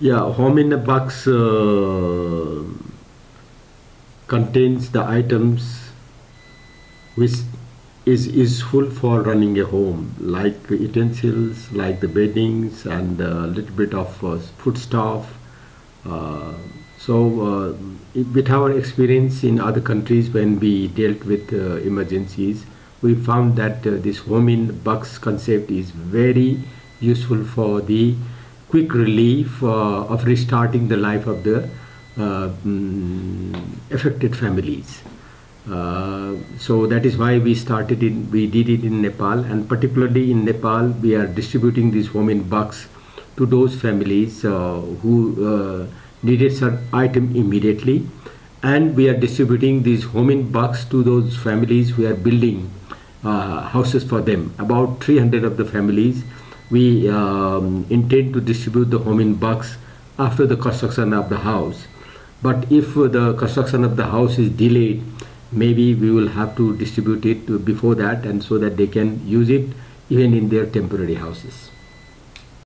Yeah, home in a box contains the items which is useful for running a home, like utensils, like the beddings, and a little bit of food stuff. Uh, with our experience in other countries, when we dealt with emergencies, we found that this home in box concept is very useful for the quick relief of restarting the life of the affected families. So that is why we did it in Nepal, and particularly in Nepal we are distributing this home in box to those families who needed some item immediately, and we are distributing this home in box to those families who are building houses for them. About 300 of the families we intend to distribute the home in box after the construction of the house. But if the construction of the house is delayed, maybe we will have to distribute it before that, and so that they can use it even in their temporary houses.